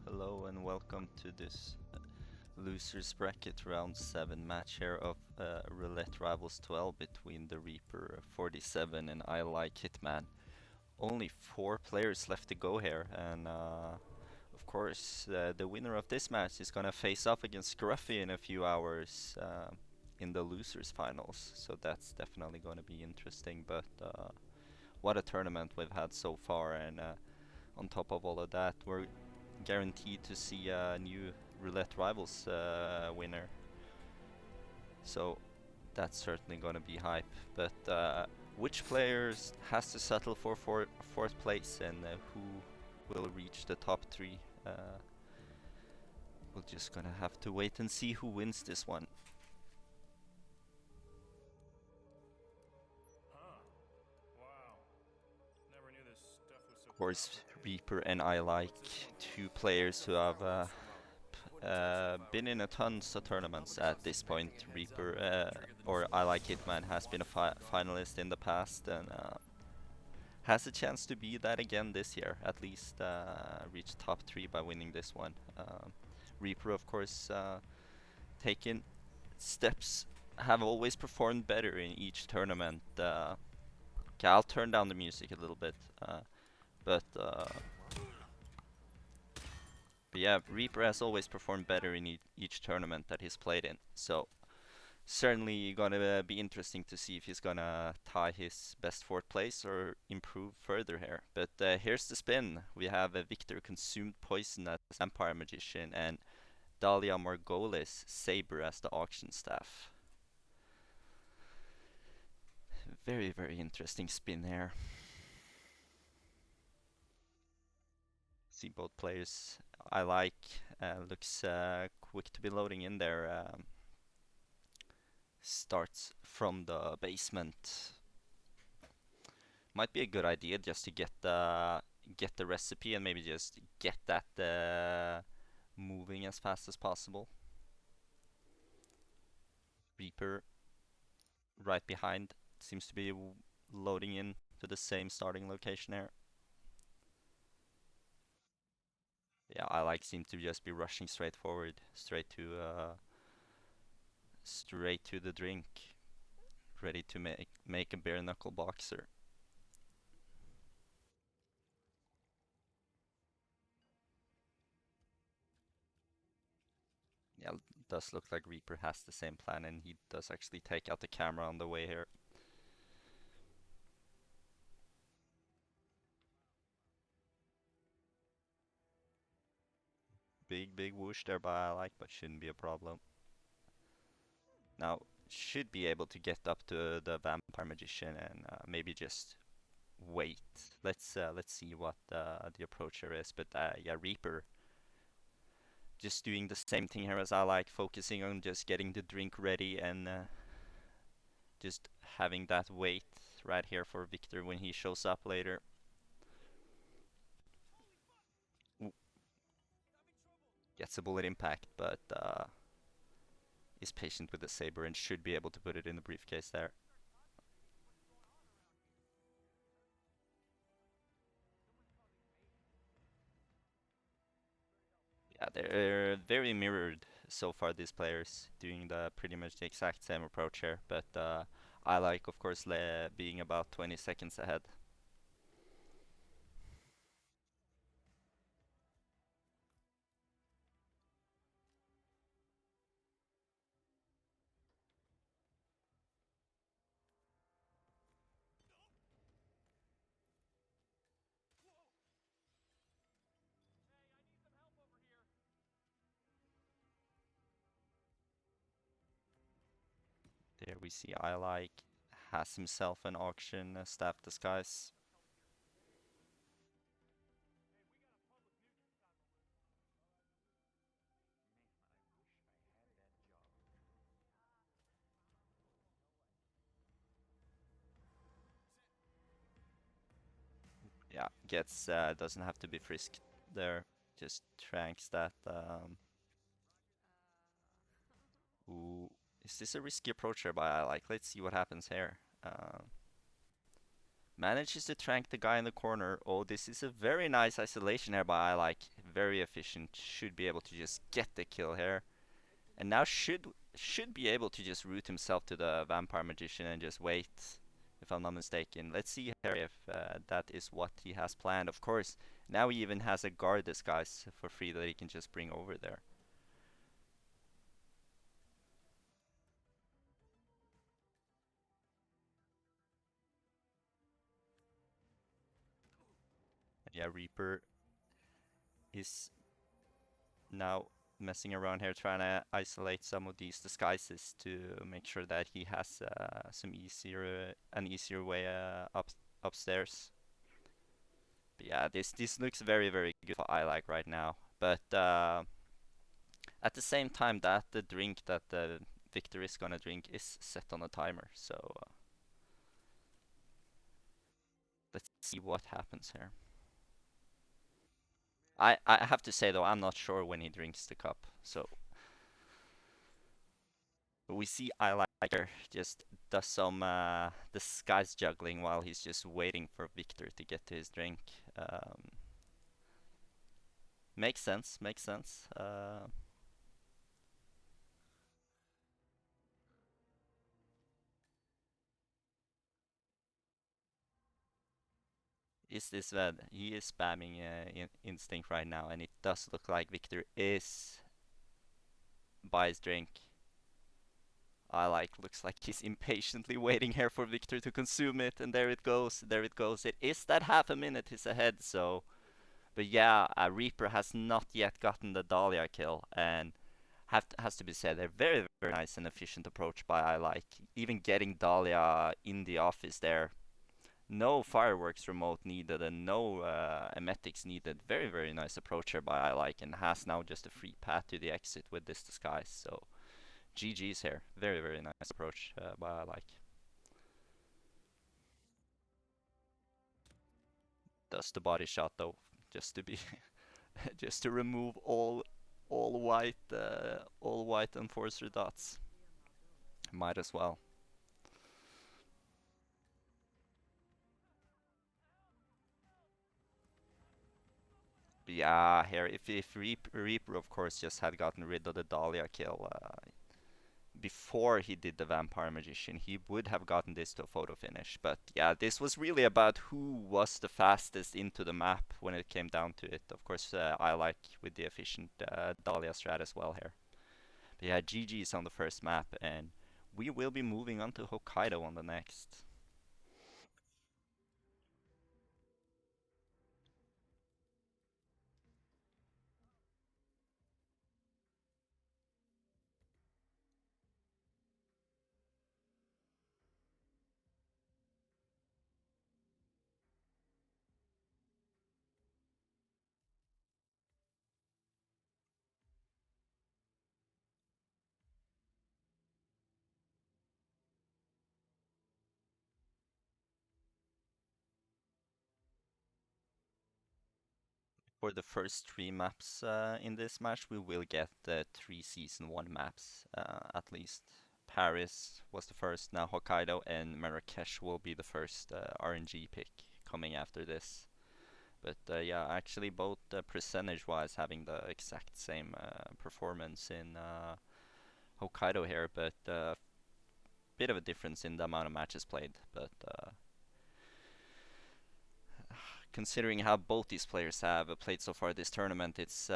Hello, and welcome to this losers bracket round 7 match here of Roulette Rivals 12 between the Reaper 47 and IlikeHitman. Only 4 players left to go here, and of course the winner of this match is gonna face off against Scruffy in a few hours in the losers finals. So that's definitely gonna be interesting. But what a tournament we've had so far, and on top of all of that, we're guaranteed to see a new Roulette Rivals winner. So that's certainly going to be hype. But which players has to settle for fourth place, and who will reach the top 3? We're just gonna have to wait and see who wins this one. Of course, Reaper and I like two players who have been in a tons of tournaments at this point. Reaper or IlikeHitman has been a finalist in the past, and has a chance to be that again this year. At least reach top 3 by winning this one. Reaper, of course, taking steps, have always performed better in each tournament. Okay, I'll turn down the music a little bit, but yeah, Reaper has always performed better in each tournament that he's played in. So certainly gonna be interesting to see if he's gonna tie his best fourth place or improve further here. But here's the spin. We have Victor Consumed Poison as Vampire Magician and Dahlia Margolis Saber as the auction staff. Very, very interesting spin here. See both players I like. Looks quick to be loading in there. Starts from the basement. Might be a good idea just to get the recipe and maybe just get that moving as fast as possible. Reaper right behind seems to be loading in to the same starting location here. Yeah, I like seem to just be rushing straight forward, straight to the drink, ready to make a bare knuckle boxer. Yeah, does look like Reaper has the same plan, and he does actually take out the camera on the way here. Big whoosh there by I like, but shouldn't be a problem. Now should be able to get up to the vampire magician and maybe just wait. Let's see what the approach here is. But yeah, Reaper just doing the same thing here as I like, focusing on just getting the drink ready and just having that wait right here for Victor when he shows up later. Gets a bullet impact, but is patient with the saber and should be able to put it in the briefcase there. Yeah, they're very mirrored so far, these players, doing the pretty much the exact same approach here. But I like, of course, being about 20 seconds ahead. There we see I like has himself an auction staff disguise. Yeah, gets doesn't have to be frisked there, just tranks that. Ooh, is this a risky approach here by I like? Let's see what happens here. Manages to trank the guy in the corner. Oh, this is a very nice isolation here by I like. Very efficient. Should be able to just get the kill here. And now should be able to just root himself to the vampire magician and just wait, if I'm not mistaken. Let's see here if that is what he has planned. Of course, now he even has a guard disguise for free that he can just bring over there. And yeah, Reaper is now messing around here trying to isolate some of these disguises to make sure that he has an easier way upstairs. But yeah, this looks very good for I like right now. But at the same time, that the drink that the Victor is gonna drink is set on a timer. So let's see what happens here. I have to say though, I'm not sure when he drinks the cup. So we see I like her just does some disguise juggling while he's just waiting for Victor to get to his drink. Makes sense. Makes sense. Is this that he is spamming instinct right now, and it does look like Victor is by his drink. I like looks like he's impatiently waiting here for Victor to consume it, and there it goes. There it goes. It is that half a minute he's ahead. So, but yeah, Reaper has not yet gotten the Dahlia kill, and has to be said, a very nice and efficient approach by I like. Even getting Dahlia in the office there, no fireworks remote needed and no emetics needed. Very nice approach here by I like, and has now just a free path to the exit with this disguise. So GG's here. Very nice approach by I like. Does the body shot though, just to be just to remove all white enforcer dots. Might as well. Yeah, here if Reaper of course just had gotten rid of the Dahlia kill before he did the Vampire Magician, he would have gotten this to a photo finish. But yeah, this was really about who was the fastest into the map when it came down to it. Of course, I like with the efficient Dahlia strat as well here. But yeah, GG's on the first map, and we will be moving on to Hokkaido on the next. For the first three maps in this match, we will get the three Season 1 maps at least. Paris was the first, now Hokkaido, and Marrakesh will be the first RNG pick coming after this. But yeah, actually both percentage-wise having the exact same performance in Hokkaido here, but bit of a difference in the amount of matches played. But considering how both these players have played so far this tournament, it's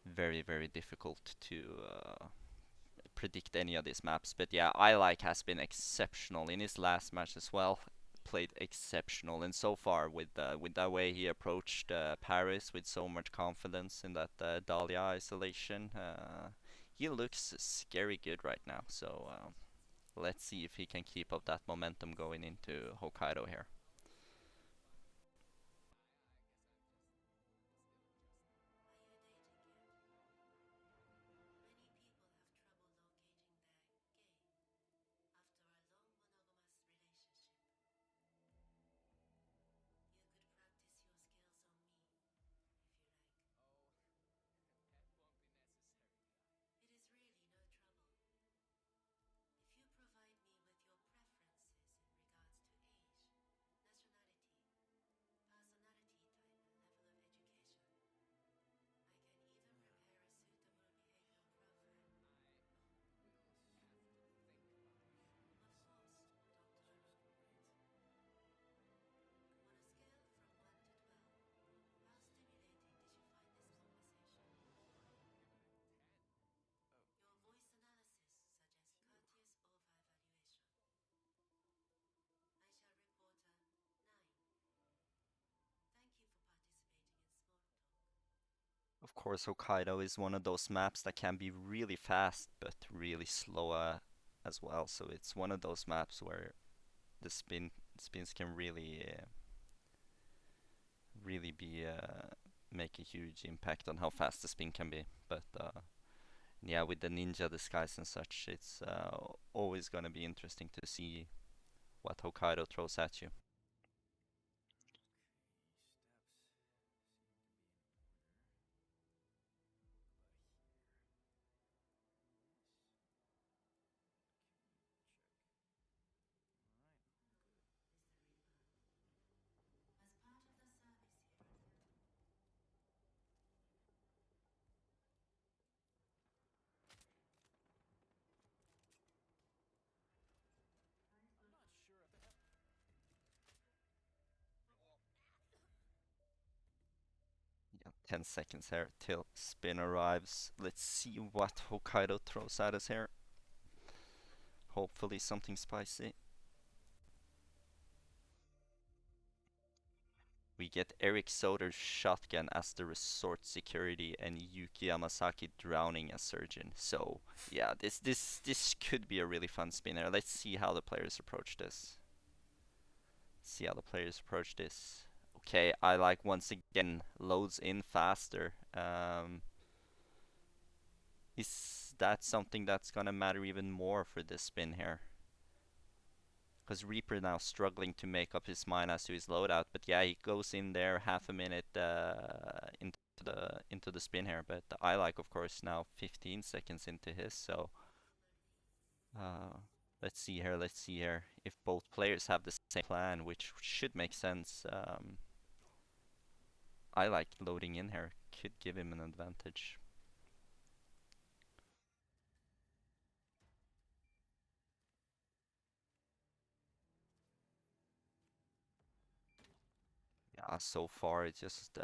very, very difficult to predict any of these maps. But yeah, has been exceptional in his last match as well. Played exceptional, and so far with the way he approached Paris with so much confidence in that Dahlia isolation, he looks scary good right now. So let's see if he can keep up that momentum going into Hokkaido here. Of course, Hokkaido is one of those maps that can be really fast but really slow as well. So it's one of those maps where the spins can really be make a huge impact on how fast the spin can be. But yeah, with the ninja disguise and such, it's always gonna be interesting to see what Hokkaido throws at you. Yeah, 10 seconds here till spin arrives. Let's see what Hokkaido throws at us here. Hopefully something spicy. We get Eric Soder's shotgun as the resort security and Yuki Yamasaki drowning as surgeon. So yeah, this could be a really fun spinner. Let's see how the players approach this. See how the players approach this. Okay, I like once again loads in faster. Is that something that's gonna matter even more for this spin here? Because Reaper now struggling to make up his mind as to his loadout. But yeah, he goes in there half a minute into the spin here. But I like, of course, now 15 seconds into his. So uh, let's see here. Let's see here. If both players have the same plan, which should make sense. I like loading in here. Could give him an advantage. Yeah, so far it just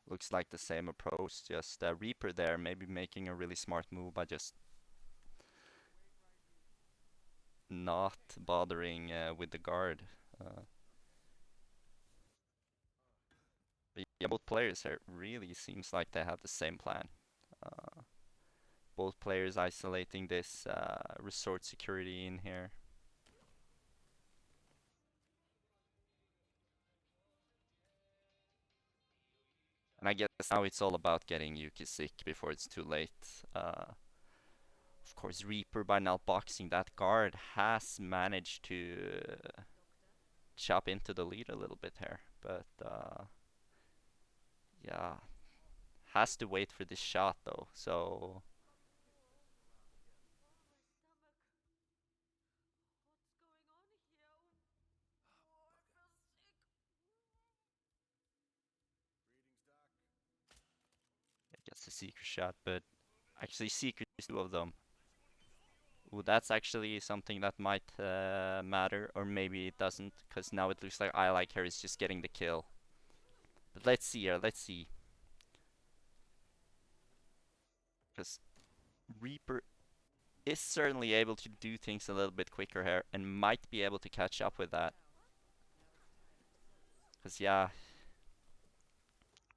looks like the same approach. Just Reaper there, maybe making a really smart move by just not bothering with the guard. Uh, but yeah, both players here really seems like they have the same plan. Uh, both players isolating this resort security in here. And I guess now it's all about getting Yuki sick before it's too late. Of course, Reaper by now boxing that guard has managed to chop into the lead a little bit here. But yeah, has to wait for this shot though. So I guess the secret shot, but actually secret is two of them. Ooh, that's actually something that might matter, or maybe it doesn't, because now it looks like I like her is just getting the kill. But let's see here, let's see. Because Reaper is certainly able to do things a little bit quicker here, and might be able to catch up with that. Because, yeah,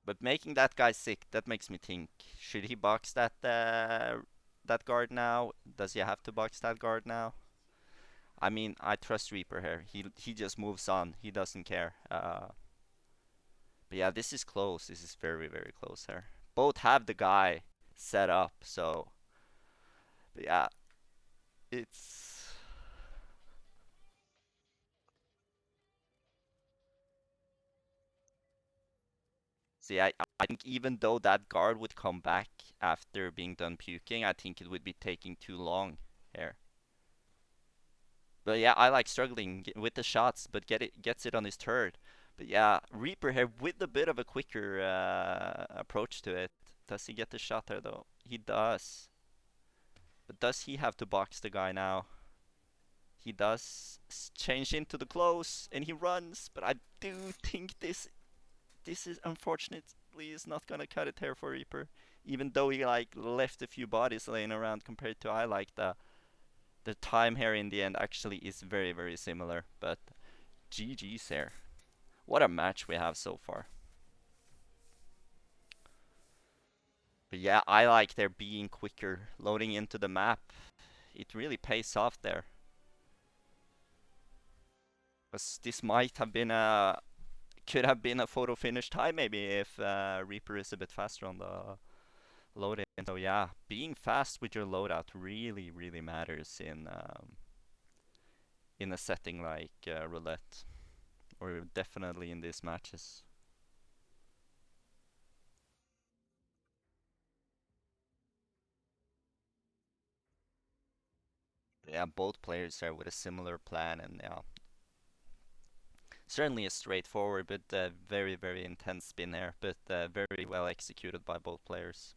but making that guy sick, that makes me think, should he box that guard now? Does he have to box that guard now? I mean, I trust Reaper here. He just moves on. He doesn't care. But yeah, this is close. This is very, very close here. Both have the guy set up, so but yeah, it's see, I think even though that guard would come back after being done puking, I think it would be taking too long here. But yeah, I like struggling with the shots, but gets it on his third. But yeah, Reaper here with a bit of a quicker approach to it. Does he get the shot there though? He does. But does he have to box the guy now? He does change into the close and he runs, but I do think this is unfortunately is not gonna cut it here for Reaper. Even though he like left a few bodies laying around compared to I like the time here in the end actually is very very similar. But GG's here. What a match we have so far. But yeah, I like their being quicker, loading into the map. It really pays off there. Because this might have been a could have been a photo finish time maybe if Reaper is a bit faster on the load in. So yeah, being fast with your loadout really really matters in a setting like Roulette, or definitely in these matches. Yeah, both players are with a similar plan, and yeah, certainly a straightforward but very very intense spin there, but very well executed by both players.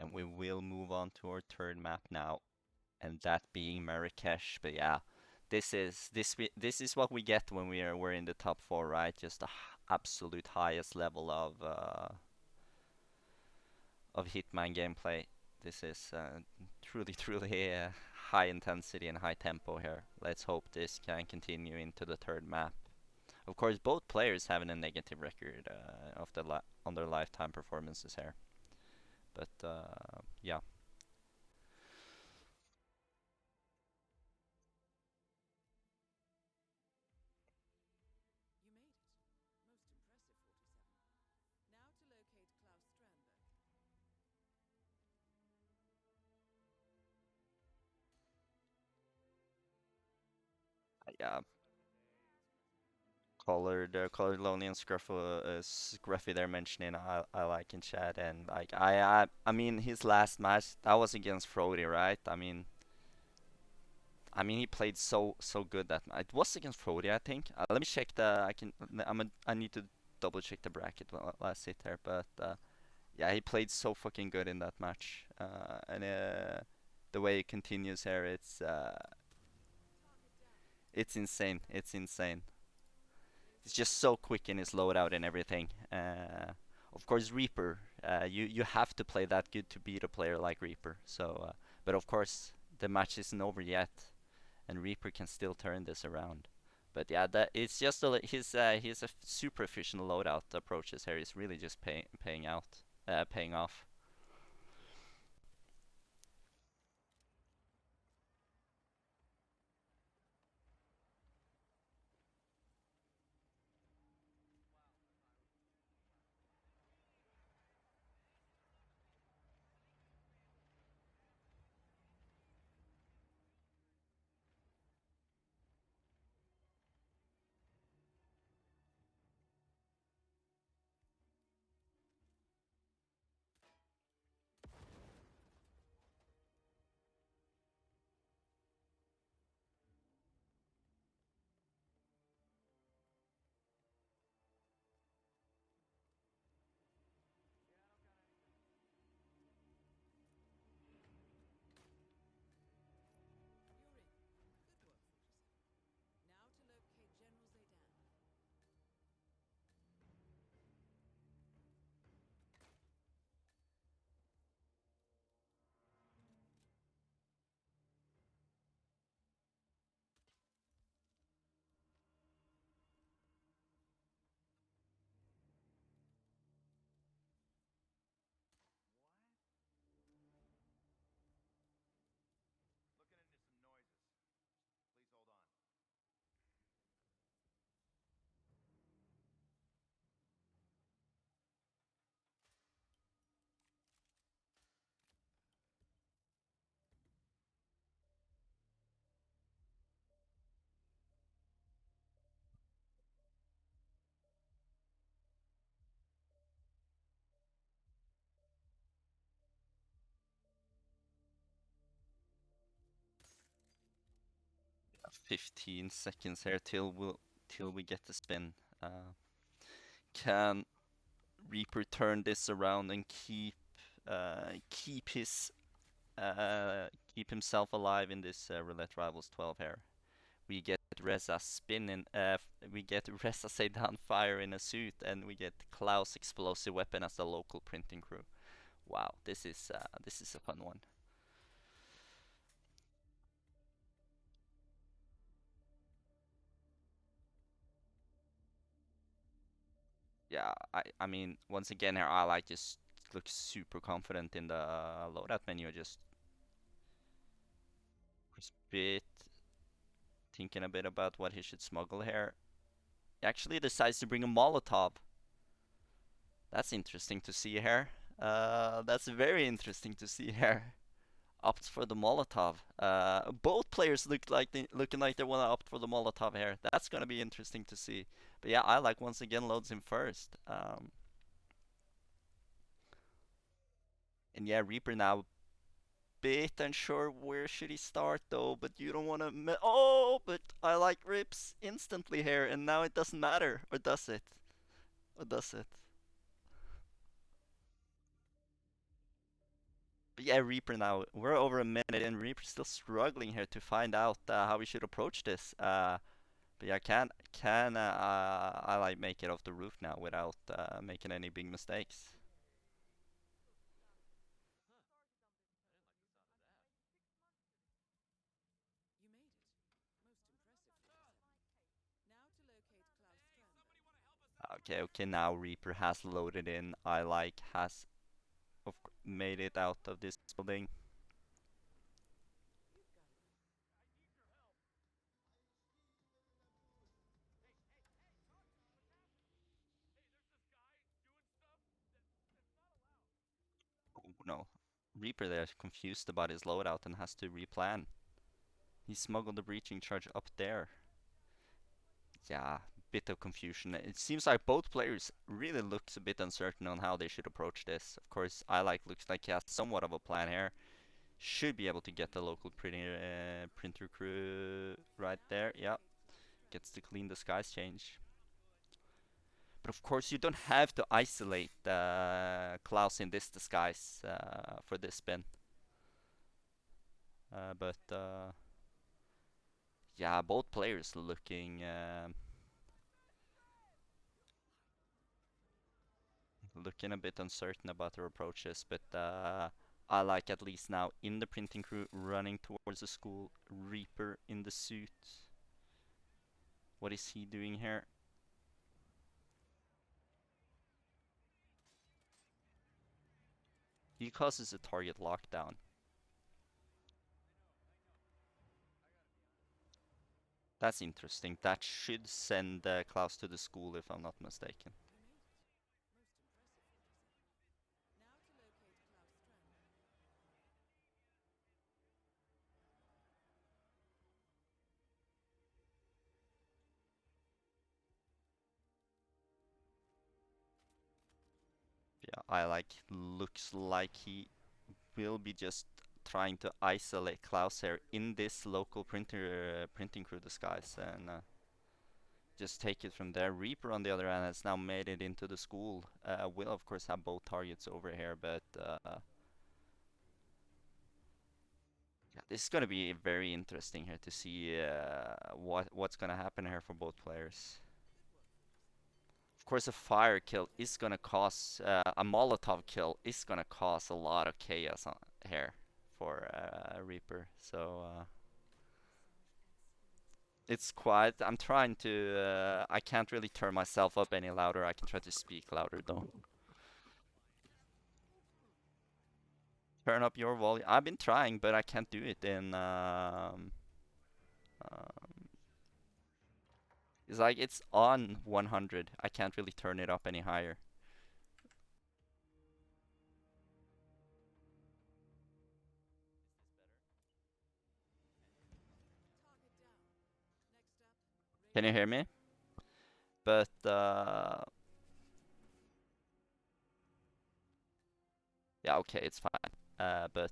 And we will move on to our third map now, and that being Marrakesh. But yeah, this is what we get when we're in the top four, right? Just the absolute highest level of Hitman gameplay. This is truly truly high intensity and high tempo here. Let's hope this can continue into the third map. Of course, both players having a negative record of on their lifetime performances here. But yeah, Yeah, colored lonely and scruffy they're mentioning I like in chat, and like I mean his last match that was against Frody, right? I mean he played so good that it was against Frody, I think. Let me check the I need to double check the bracket while I sit here, but yeah, he played so fucking good in that match, and the way it continues here, it's insane. It's insane. He's just so quick in his loadout and everything. Of course, Reaper. You have to play that good to beat a player like Reaper. But of course, the match isn't over yet, and Reaper can still turn this around. But yeah, that it's just his super efficient loadout approaches here is really just paying off. 15 seconds here till we get the spin. Can Reaper turn this around and keep his keep himself alive in this Roulette Rivals 12 here? We get Reza spinning, we get Reza say down fire in a suit, and we get Klaus explosive weapon as the local printing crew. Wow, this is a fun one. Yeah, I mean once again here I like just looks super confident in the loadout menu, just bit thinking a bit about what he should smuggle here. He actually decides to bring a Molotov. That's interesting to see here. That's very interesting to see here. Opts for the Molotov. Both players looking like they want to opt for the Molotov here. That's gonna be interesting to see. But yeah, I like once again loads him first. And yeah, Reaper now bit unsure where should he start though. But you don't want to. Oh, but I like Rips instantly here, and now it doesn't matter, or does it? Or does it? But yeah, Reaper now. We're over a minute, and Reaper's still struggling here to find out how we should approach this. But yeah, can I like make it off the roof now without making any big mistakes? Okay, okay. Now Reaper has loaded in. I like has made it out of this building. Oh no, Reaper there is confused about his loadout and has to replan. He smuggled the breaching charge up there. Yeah, bit of confusion. It seems like both players really looks a bit uncertain on how they should approach this. Of course, looks like he has somewhat of a plan here. Should be able to get the local printer crew right there. Yeah, gets to clean the skies change. But of course, you don't have to isolate Klaus in this disguise for this spin. But yeah, both players looking a bit uncertain about their approaches. But I like at least now in the printing crew running towards the school. Reaper in the suit. What is he doing here? He causes a target lockdown. That's interesting. That should send Klaus to the school if I'm not mistaken. Yeah, looks like he will be just trying to isolate Klaus here in this local printing crew disguise and just take it from there. Reaper on the other hand has now made it into the school. Will of course have both targets over here, but yeah, this is gonna be very interesting here to see what's gonna happen here for both players. Of course, a fire kill is gonna cause a Molotov kill is gonna cause a lot of chaos here for Reaper. So it's quiet. I'm trying to. I can't really turn myself up any louder. I can try to speak louder though. Turn up your volume. I've been trying, but I can't do it in. Um, it's like it's on 100. I can't really turn it up any higher. Can you hear me? But yeah, okay, it's fine. But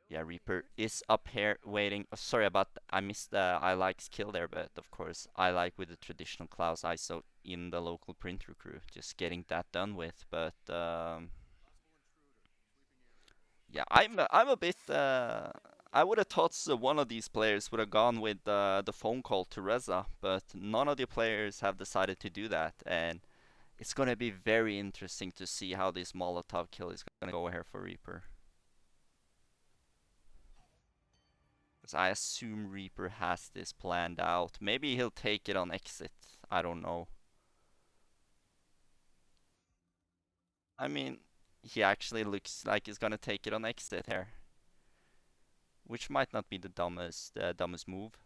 yeah, Reaper is up here waiting. Oh, sorry about I missed I like's kill there, but of course I like with the traditional Klaus ISO in the local printer crew, just getting that done with. But yeah, I'm a bit. I would have thought one of these players would have gone with the phone call to Reza, but none of the players have decided to do that, and it's gonna be very interesting to see how this Molotov kill is gonna go here for Reaper. 'Cause I assume Reaper has this planned out. Maybe he'll take it on exit. I don't know. I mean, he actually looks like he's gonna take it on exit here, which might not be the dumbest move.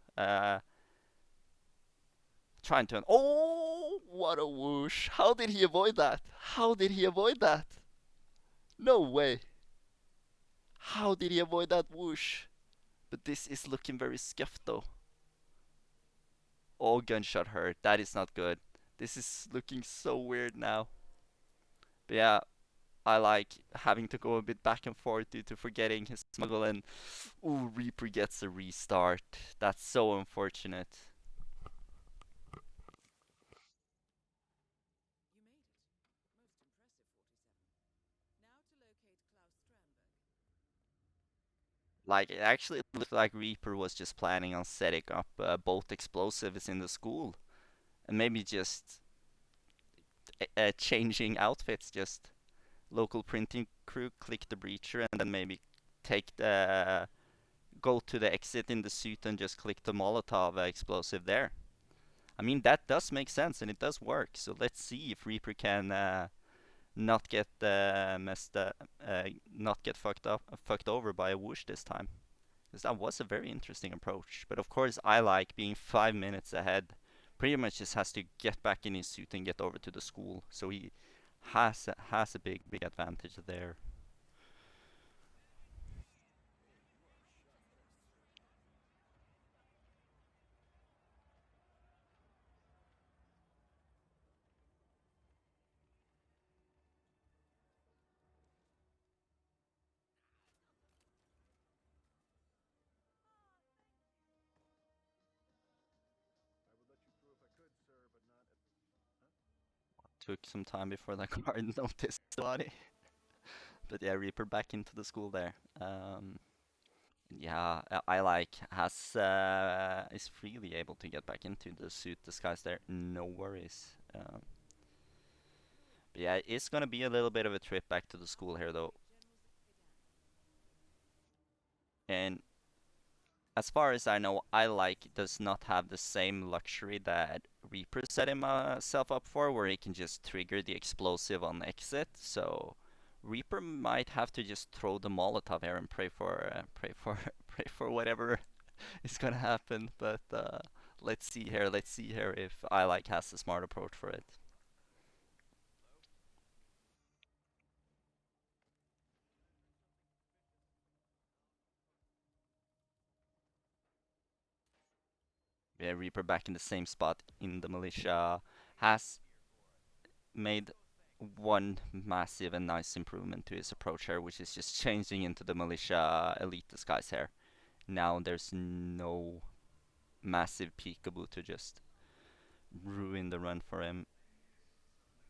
Trying to. Oh, what a whoosh! How did he avoid that? How did he avoid that? No way. How did he avoid that whoosh? But this is looking very scuffed though. Oh, gunshot hurt. That is not good. This is looking so weird now. But yeah, I like having to go a bit back and forth due to forgetting his smuggle and ooh, Reaper gets a restart. That's so unfortunate. Like it actually looked like Reaper was just planning on setting up both explosives in the school and maybe just changing outfits. Just local printing crew click the breacher and then maybe take the go to the exit in the suit and just click the Molotov explosive there. I mean that does make sense and it does work. So let's see if Reaper can not get not get fucked over by a whoosh this time. Because that was a very interesting approach. But of course, I like being 5 minutes ahead. Pretty much just has to get back in his suit and get over to the school. So he has a big advantage there. took some time before that guard noticed the body. But yeah, Reaper back into the school there. Yeah, I like has is freely able to get back into the suit disguise there. No worries. But yeah, it's gonna be a little bit of a trip back to the school here though. And as far as I know, I like does not have the same luxury that Reaper set himself up for, where he can just trigger the explosive on exit. So Reaper might have to just throw the Molotov here and pray for whatever is gonna happen. But let's see here. Let's see here if I like has a smart approach for it. Yeah, Reaper back in the same spot in the militia has made one massive and nice improvement to his approach here, which is just changing into the militia elite disguise here. Now there's no massive peekaboo to just ruin the run for him.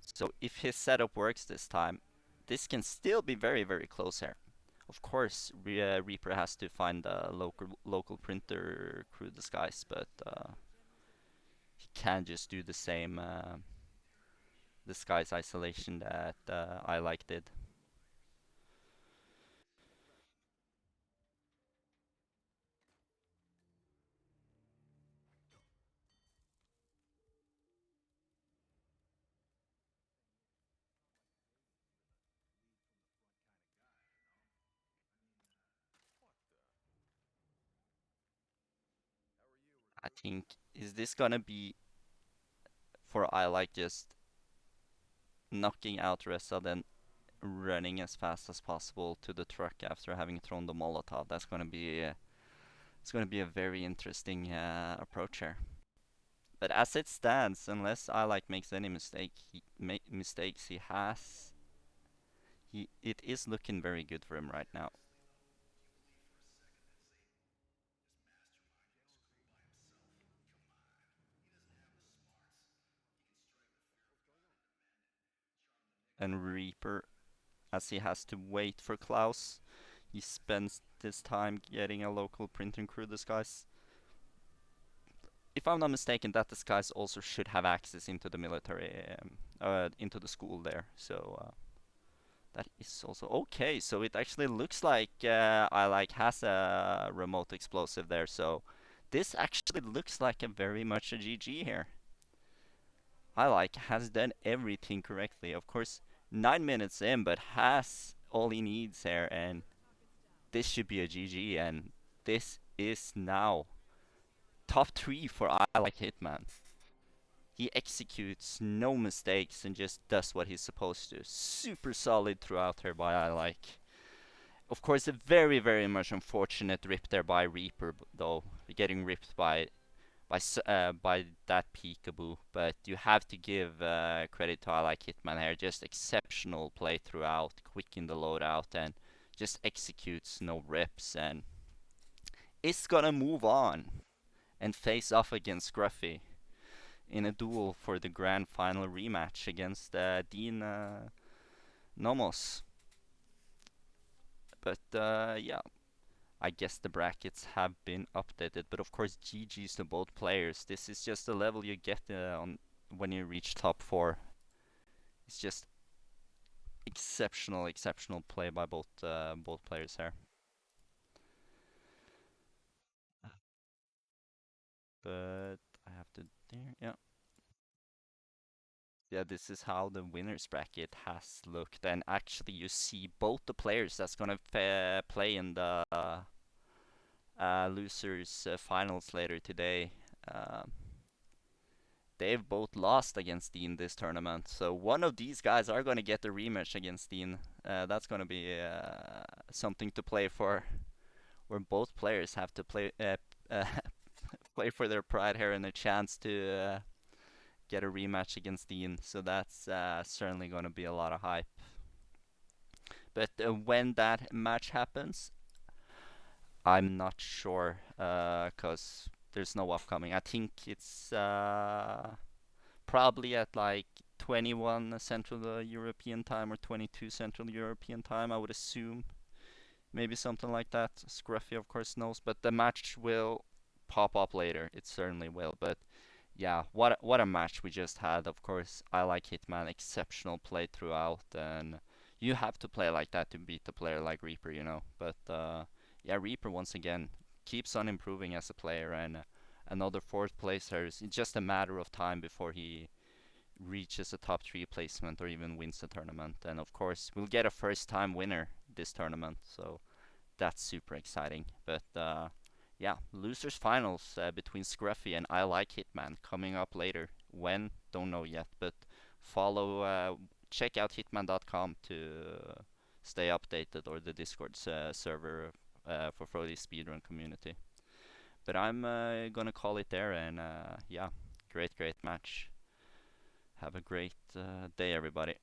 So if his setup works this time, this can still be very, very close here. Of course, Reaper has to find a local printer crew disguise, but he can just do the same disguise isolation that I like did. I think is this gonna be for I like just knocking out Ressa, then running as fast as possible to the truck after having thrown the Molotov. That's gonna be it's gonna be a very interesting approach here. But as it stands, unless I like makes any mistakes, he it is looking very good for him right now. And Reaper, as he has to wait for Klaus, he spends this time getting a local printing crew disguise. If I'm not mistaken, that disguise also should have access into the military, into the school there. So that is also okay. So it actually looks like I like has a remote explosive there. So this actually looks like a very much a GG here. I like has done everything correctly. Of course, 9 minutes in, but has all he needs here, and this should be a GG. And this is now top three for I like Hitman. He executes no mistakes and just does what he's supposed to. Super solid throughout here by I like. Of course, a very, very much unfortunate rip there by Reaper, though, getting ripped by that peekaboo. But you have to give credit to I like Hitman here. Just exceptional play throughout, quick in the loadout, and just executes no rips. And is gonna move on and face off against Scruffy in a duel for the grand final rematch against Dean Nomos. But yeah, I guess the brackets have been updated. But of course, GG's to both players. This is just the level you get on when you reach top four. It's just exceptional, exceptional play by both players here. But I have to there, yeah. Yeah, this is how the winners bracket has looked, and actually you see both the players that's gonna play in the losers finals later today. Um, they've both lost against Dean this tournament, so one of these guys are gonna get the rematch against Dean. That's gonna be something to play for, where both players have to play for their pride here and a chance to get a rematch against Dean. So that's certainly gonna be a lot of hype. But when that match happens, I'm not sure, cause there's no upcoming. I think it's probably at like 21 Central European time or 22 Central European time, I would assume. Maybe something like that. Scruffy, of course, knows, but the match will pop up later. It certainly will. But yeah, what a match we just had. Of course, I like Hitman, exceptional play throughout, and you have to play like that to beat a player like Reaper, you know. But yeah, Reaper once again keeps on improving as a player, and another fourth placer. It's just a matter of time before he reaches a top three placement or even wins the tournament. And of course, we'll get a first time winner this tournament, so that's super exciting. But yeah, losers finals between Scruffy and IlikeHitman coming up later. When? Don't know yet, but follow, check out hitman.com to stay updated, or the Discord server for the speedrun community. But I'm gonna call it there, and yeah, great match. Have a great day, everybody.